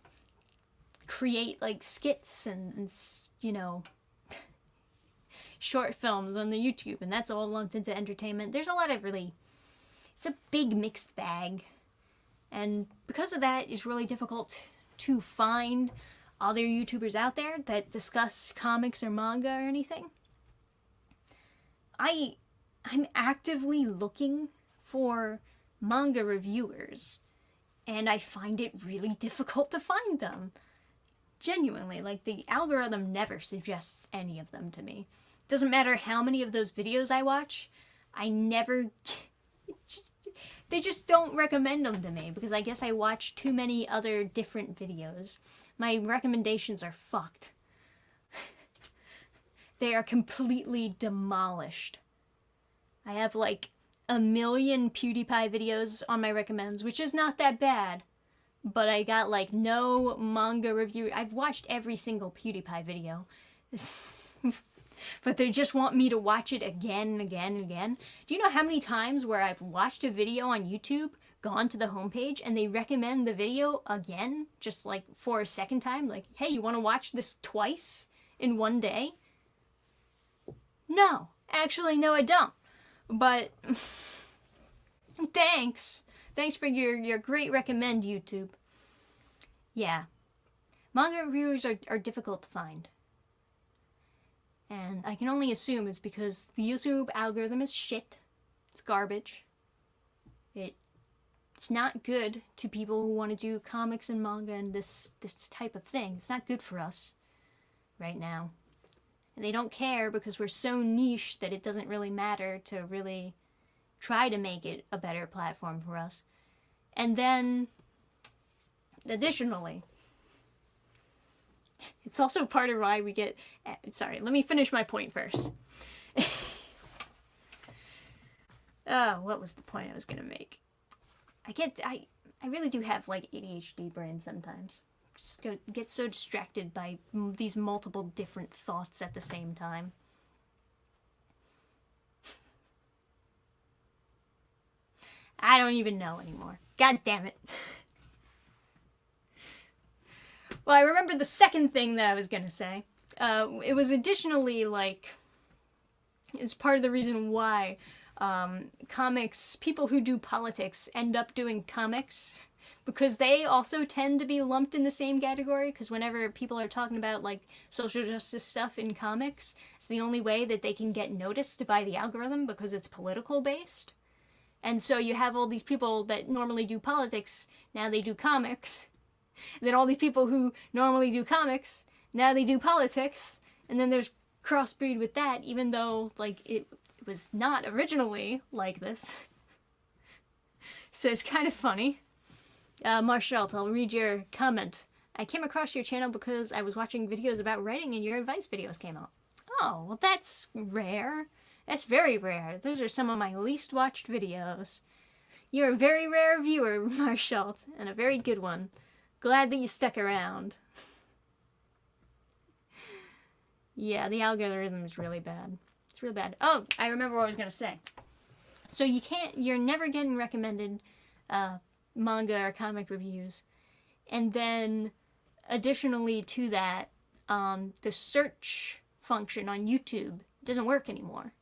Speaker 1: create like skits and you know, short films on the YouTube, and that's all lumped into entertainment. There's a lot of it's a big mixed bag. And because of that, it's really difficult to find other YouTubers out there that discuss comics or manga or anything. I'm actively looking for manga reviewers, and I find it really difficult to find them. Genuinely, like, the algorithm never suggests any of them to me. It doesn't matter how many of those videos I watch, they just don't recommend them to me, because I guess I watch too many other different videos. My recommendations are fucked. They are completely demolished. I have like 1 million PewDiePie videos on my recommends, which is not that bad. But I got like no manga review. I've watched every single PewDiePie video. But they just want me to watch it again and again and again. Do you know how many times where I've watched a video on YouTube, gone to the homepage, and they recommend the video again, just like for a second time? Like, hey, you want to watch this twice in one day? No. Actually, no, I don't. But thanks. Thanks for your great recommend, YouTube. Yeah. Manga reviewers are difficult to find. And I can only assume it's because the YouTube algorithm is shit. It's garbage. It's not good to people who want to do comics and manga and this type of thing. It's not good for us right now. And they don't care because we're so niche that it doesn't really matter to really try to make it a better platform for us. And then, additionally, it's also part of why we get... Sorry, let me finish my point first. Oh, what was the point I was going to make? I really do have, like, ADHD brain sometimes. Just get so distracted by these multiple different thoughts at the same time. I don't even know anymore. God damn it. Well, I remember the second thing that I was gonna say. It was additionally, like, it's part of the reason why comics, people who do politics end up doing comics, because they also tend to be lumped in the same category, because whenever people are talking about, like, social justice stuff in comics, it's the only way that they can get noticed by the algorithm, because it's political based. And so you have all these people that normally do politics, now they do comics. And then all these people who normally do comics, now they do politics. And then there's crossbreed with that, even though, like, it was not originally like this. So it's kind of funny. Marshall, I'll read your comment. I came across your channel because I was watching videos about writing and your advice videos came out. Oh, well, that's rare. That's very rare. Those are some of my least watched videos. You're a very rare viewer, Marshall, and a very good one. Glad that you stuck around. Yeah, the algorithm is really bad. It's really bad. Oh, I remember what I was going to say. So you're never getting recommended manga or comic reviews. And then, additionally to that, the search function on YouTube doesn't work anymore.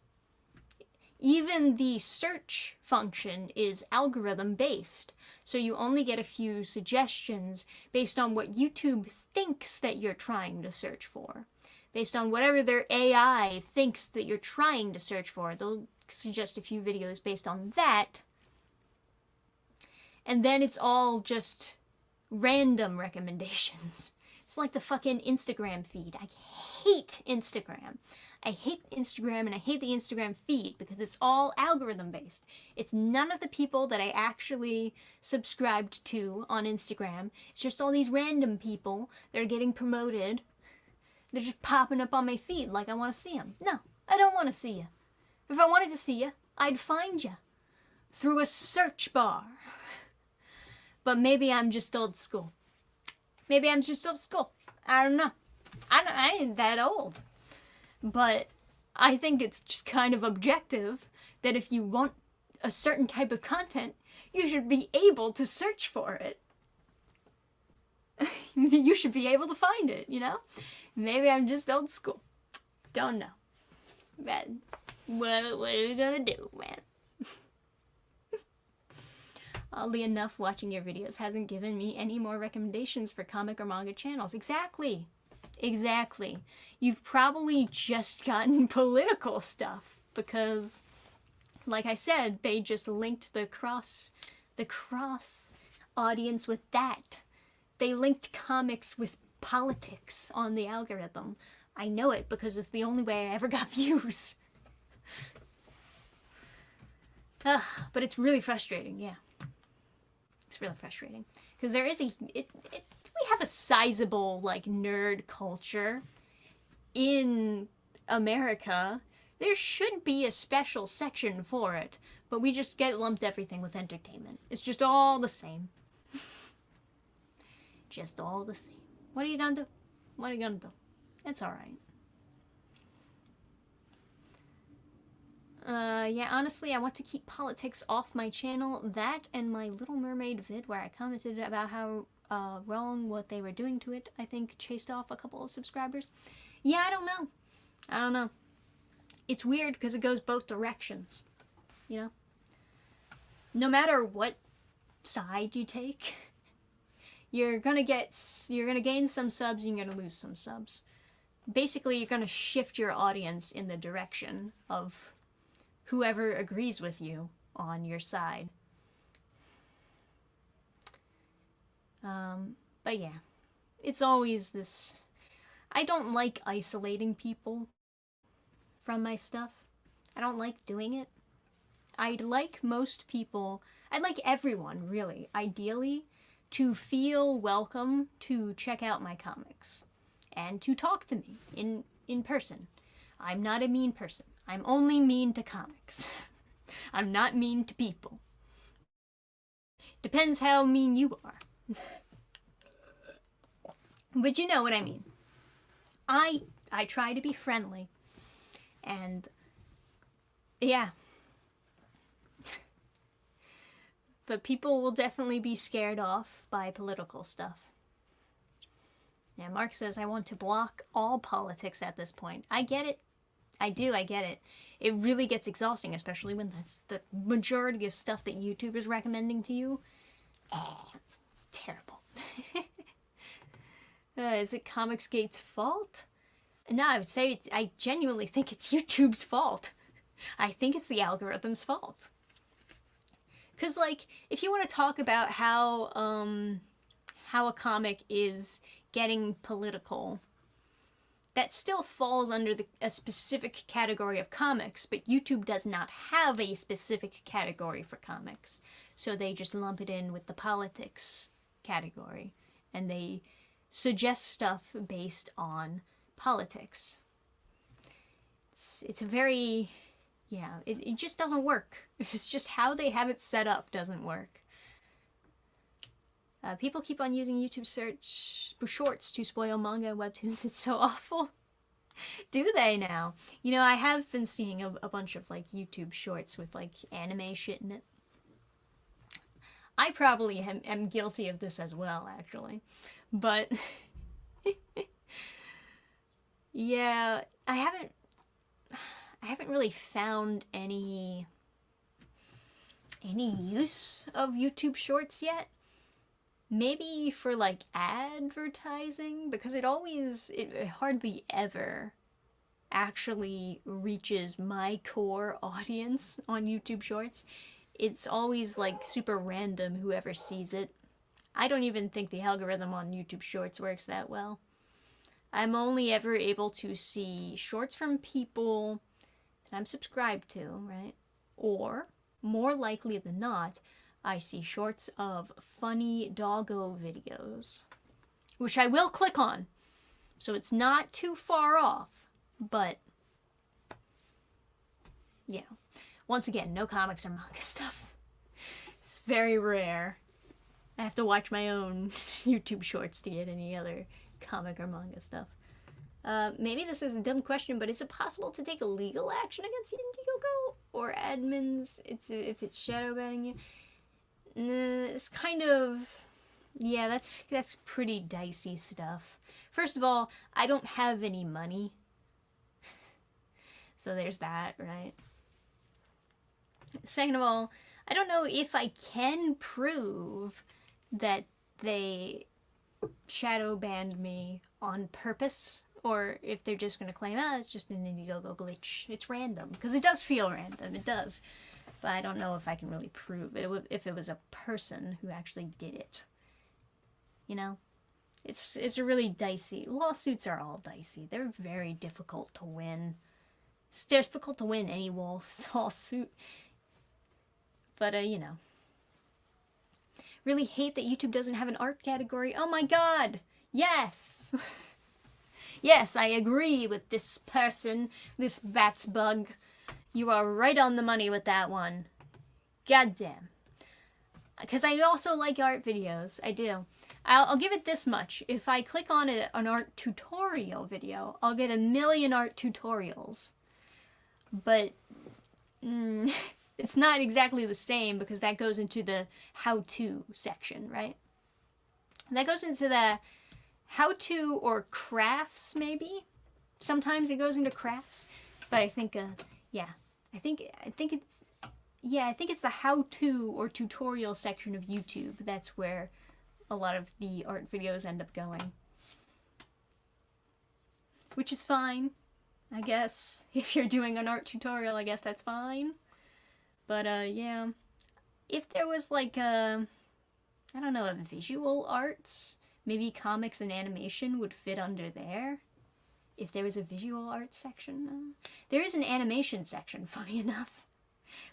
Speaker 1: Even the search function is algorithm based. So you only get a few suggestions based on what YouTube thinks that you're trying to search for. Based on whatever their AI thinks that you're trying to search for. They'll suggest a few videos based on that. And then it's all just random recommendations. It's like the fucking Instagram feed. I hate Instagram. I hate Instagram and I hate the Instagram feed because it's all algorithm based. It's none of the people that I actually subscribed to on Instagram. It's just all these random people that are getting promoted. They're just popping up on my feed like I want to see them. No, I don't want to see you. If I wanted to see you, I'd find you through a search bar. But maybe I'm just old school. Maybe I'm just old school. I don't know. I ain't that old. But I think it's just kind of objective that if you want a certain type of content, you should be able to search for it. You should be able to find it, you know? Maybe I'm just old school. Don't know. But what are we gonna do, man? Oddly enough, watching your videos hasn't given me any more recommendations for comic or manga channels. Exactly. Exactly. You've probably just gotten political stuff because, like I said, they just linked the cross audience with that. They linked comics with politics on the algorithm. I know it because it's the only way I ever got views. But it's really frustrating, yeah. It's really frustrating because there is we have a sizable like nerd culture in America. There should be a special section for it, but we just get lumped everything with entertainment. It's just all the same. Just all the same. What are you gonna do? What are you gonna do? It's alright. Yeah, honestly, I want to keep politics off my channel. That and my Little Mermaid vid where I commented about how wrong what they were doing to it, I think chased off a couple of subscribers. Yeah, I don't know. I don't know. It's weird because it goes both directions, you know? No matter what side you take, you're gonna gain some subs and you're gonna lose some subs. Basically, you're gonna shift your audience in the direction of whoever agrees with you on your side. But yeah, it's always this. I don't like isolating people from my stuff. I don't like doing it. I'd like most people, I'd like everyone really, ideally, to feel welcome to check out my comics and to talk to me in person. I'm not a mean person. I'm only mean to comics. I'm not mean to people. Depends how mean you are. But you know what I mean. I try to be friendly. And yeah. But people will definitely be scared off by political stuff. Yeah, Mark says, I want to block all politics at this point. I get it. I do, I get it. It really gets exhausting, especially when that's the majority of stuff that YouTube is recommending to you. Terrible. Is it Comicsgate's fault? No, I would say I genuinely think it's YouTube's fault. I think it's the algorithm's fault. Because, like, if you want to talk about how a comic is getting political, that still falls under a specific category of comics, but YouTube does not have a specific category for comics. So they just lump it in with the politics category, and they suggest stuff based on politics. It's a very, yeah, it just doesn't work. It's just how they have it set up doesn't work. People keep on using YouTube search shorts to spoil manga and webtoons. It's so awful. Do they now? You know, I have been seeing a bunch of like YouTube shorts with like anime shit in it. I probably am guilty of this as well, actually. But yeah, I haven't really found any use of YouTube shorts yet. Maybe for like advertising, because it hardly ever actually reaches my core audience on YouTube shorts. It's always like super random whoever sees it. I don't even think the algorithm on YouTube shorts works that well. I'm only ever able to see shorts from people that I'm subscribed to, right? Or, more likely than not, I see shorts of funny doggo videos, which I will click on. So it's not too far off, but yeah. Once again, no comics or manga stuff. It's very rare. I have to watch my own YouTube shorts to get any other comic or manga stuff. Maybe this is a dumb question, but is it possible to take legal action against Indiegogo or admins if it's shadow banning you? It's kind of... yeah, that's pretty dicey stuff. First of all, I don't have any money. So there's that, right? Second of all, I don't know if I can prove that they shadow banned me on purpose, or if they're just going to claim, it's just an Indiegogo glitch. It's random, because it does feel random, it does. But I don't know if I can really prove it, if it was a person who actually did it. You know? It's a really dicey... lawsuits are all dicey. They're very difficult to win. It's difficult to win any lawsuit. But, you know. Really hate that YouTube doesn't have an art category. Oh my god! Yes! Yes, I agree with this person, this Bats Bug. You are right on the money with that one. God damn. Because I also like art videos. I do. I'll give it this much. If I click on an art tutorial video, I'll get 1 million art tutorials. But it's not exactly the same because that goes into the how-to section, right? That goes into the how-to or crafts, maybe? Sometimes it goes into crafts. But I think, yeah. I think it's the how-to or tutorial section of YouTube. That's where a lot of the art videos end up going. Which is fine, I guess. If you're doing an art tutorial, I guess that's fine. But, yeah. If there was, like, I don't know, a visual arts, maybe comics and animation would fit under there. If there was a visual arts section. There is an animation section, funny enough.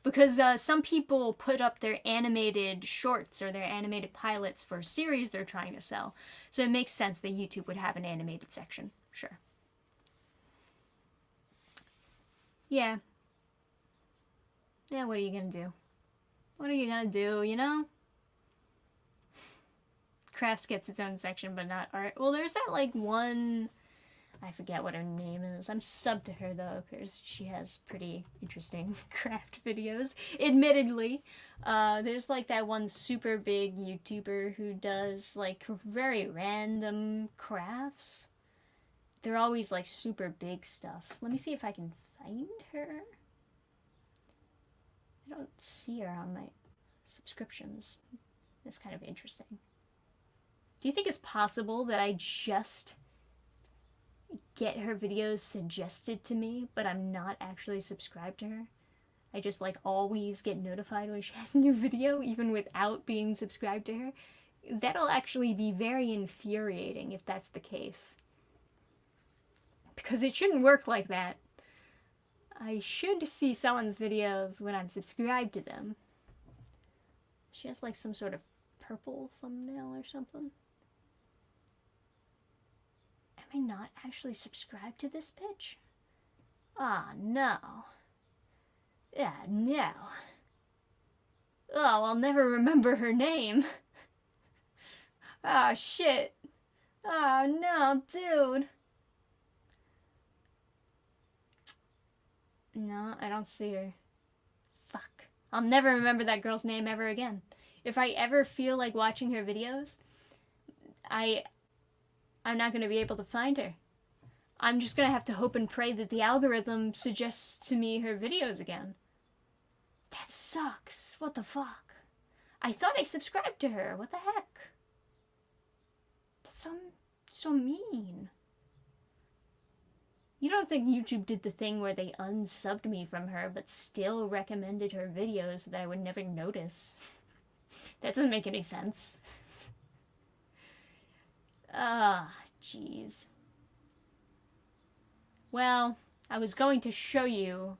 Speaker 1: Because some people put up their animated shorts or their animated pilots for a series they're trying to sell. So it makes sense that YouTube would have an animated section. Sure. Yeah. Yeah, what are you gonna do? What are you gonna do, you know? Crafts gets its own section, but not art. Well, there's that, like, one... I forget what her name is. I'm subbed to her, though, because she has pretty interesting craft videos. Admittedly. There's, like, that one super big YouTuber who does, like, very random crafts. They're always, like, super big stuff. Let me see if I can find her. I don't see her on my subscriptions. It's kind of interesting. Do you think it's possible that I just get her videos suggested to me, but I'm not actually subscribed to her? I just, like, always get notified when she has a new video, even without being subscribed to her? That'll actually be very infuriating if that's the case. Because it shouldn't work like that. I should see someone's videos when I'm subscribed to them. She has, like, some sort of purple thumbnail or something. Am I not actually subscribed to this bitch? Ah, no. Yeah, no. Oh, I'll never remember her name. Oh, shit. Oh, no, dude. No, I don't see her. Fuck. I'll never remember that girl's name ever again. If I ever feel like watching her videos, I'm not going to be able to find her. I'm just going to have to hope and pray that the algorithm suggests to me her videos again. That sucks. What the fuck? I thought I subscribed to her. What the heck? That's so mean. You don't think YouTube did the thing where they unsubbed me from her but still recommended her videos that I would never notice? That doesn't make any sense. Ah, jeez. Well, I was going to show you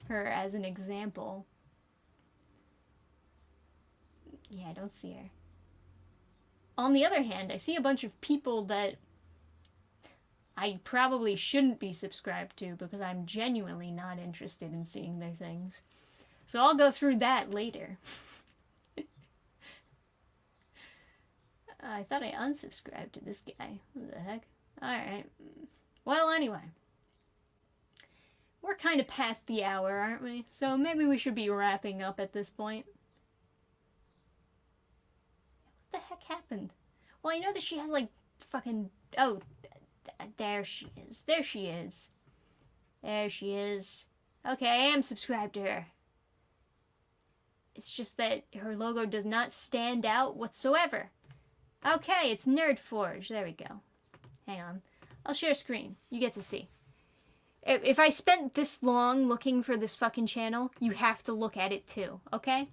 Speaker 1: her as an example. Yeah, I don't see her. On the other hand, I see a bunch of people that I probably shouldn't be subscribed to because I'm genuinely not interested in seeing their things. So I'll go through that later. I thought I unsubscribed to this guy. What the heck? Alright. Well, anyway. We're kind of past the hour, aren't we? So maybe we should be wrapping up at this point. What the heck happened? Well, I know that she has, like, fucking... Oh, there she is. There she is. There she is. Okay, I am subscribed to her. It's just that her logo does not stand out whatsoever. Okay, it's Nerdforge. There we go. Hang on. I'll share screen. You get to see. If I spent this long looking for this fucking channel, you have to look at it too, okay?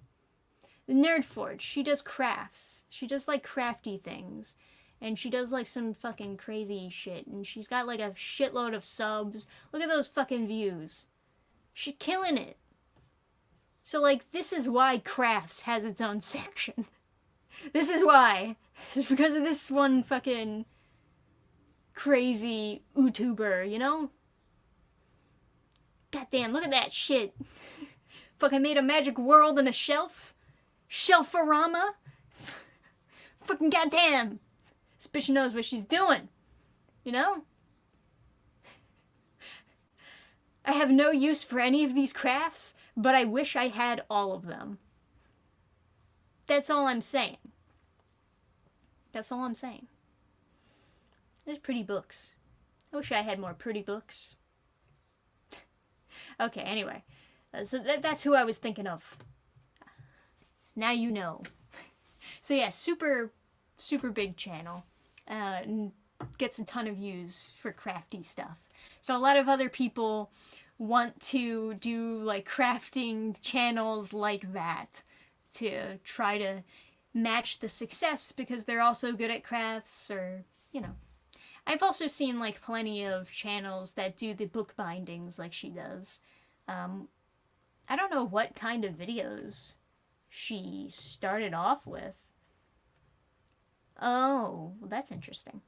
Speaker 1: The Nerdforge, she does crafts. She does, like, crafty things. And she does, like, some fucking crazy shit. And she's got, like, a shitload of subs. Look at those fucking views. She's killing it. So, like, this is why crafts has its own section. This is why. It's because of this one fucking crazy YouTuber, you know? Goddamn, look at that shit. Fucking made a magic world in a shelf. Shelforama. Fucking goddamn. This bitch knows what she's doing. You know? I have no use for any of these crafts, but I wish I had all of them. That's all I'm saying. That's all I'm saying. There's pretty books. I wish I had more pretty books. Okay, anyway. So that's who I was thinking of. Now you know. So yeah, super big channel. And gets a ton of views for crafty stuff. So a lot of other people want to do like crafting channels like that to try to match the success because they're also good at crafts or, you know. I've also seen like plenty of channels that do the book bindings like she does. I don't know what kind of videos she started off with. Oh, well, that's interesting.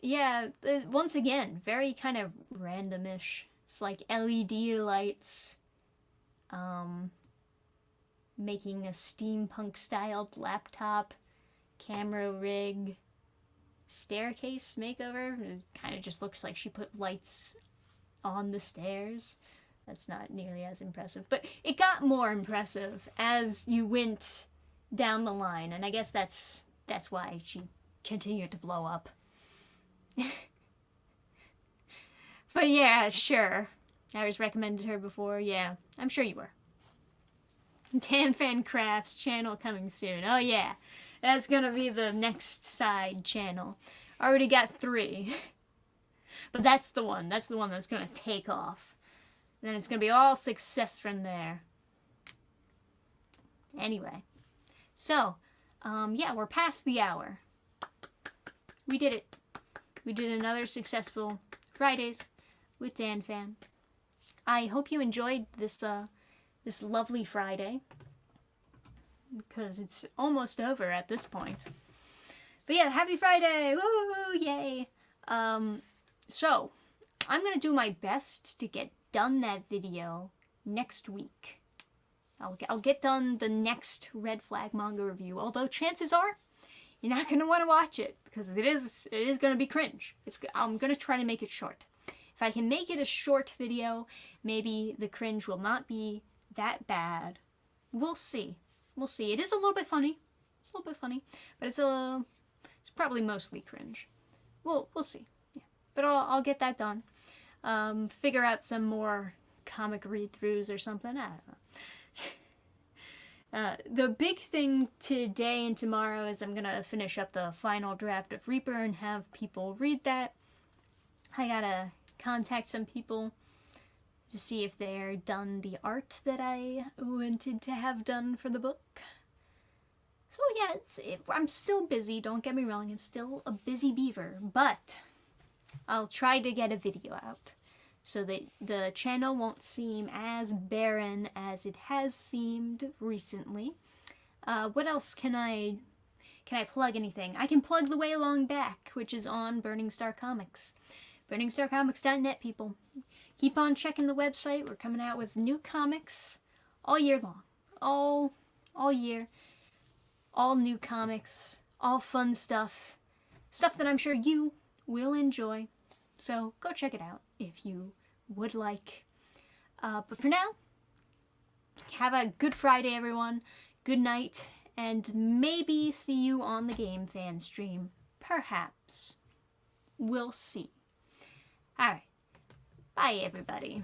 Speaker 1: Yeah, once again, very kind of randomish. It's like LED lights, making a steampunk-styled laptop, camera rig, staircase makeover. It kind of just looks like she put lights on the stairs. That's not nearly as impressive, but it got more impressive as you went down the line, and I guess that's why she continued to blow up. But yeah, sure. I was recommended her before. Yeah, I'm sure you were. Dannphan Crafts channel coming soon. Oh yeah, that's gonna be the next side channel. Already got 3. But that's the one. That's the one that's gonna take off. Then it's gonna be all success from there. Anyway. So, yeah, we're past the hour. We did it. We did another successful Fridays with Dannphan. I hope you enjoyed this this lovely Friday, because it's almost over at this point. But yeah, happy Friday! Woo! Yay! So I'm gonna do my best to get done that video next week. I'll get done the next Red Flag manga review. Although chances are you're not gonna want to watch it because it is gonna be cringe. I'm gonna try to make it short. If I can make it a short video, maybe the cringe will not be that bad. We'll see. We'll see. It is a little bit funny. It's a little bit funny, but it's probably mostly cringe. We'll see. Yeah. But I'll get that done. Figure out some more comic read-throughs or something. I don't know. The big thing today and tomorrow is I'm gonna finish up the final draft of Reaper and have people read that. I gotta contact some people to see if they're done the art that I wanted to have done for the book. So yeah, I'm still busy, don't get me wrong, I'm still a busy beaver, but I'll try to get a video out so that the channel won't seem as barren as it has seemed recently. What else can I plug anything? I can plug The Way Along Back, which is on Burning Star Comics. BurningstarComics.net, people. Keep on checking the website. We're coming out with new comics all year long. All year. All new comics. All fun stuff. Stuff that I'm sure you will enjoy. So go check it out if you would like. But for now, have a good Friday, everyone. Good night. And maybe see you on the Game Fan stream. Perhaps. We'll see. Alright. Bye, everybody.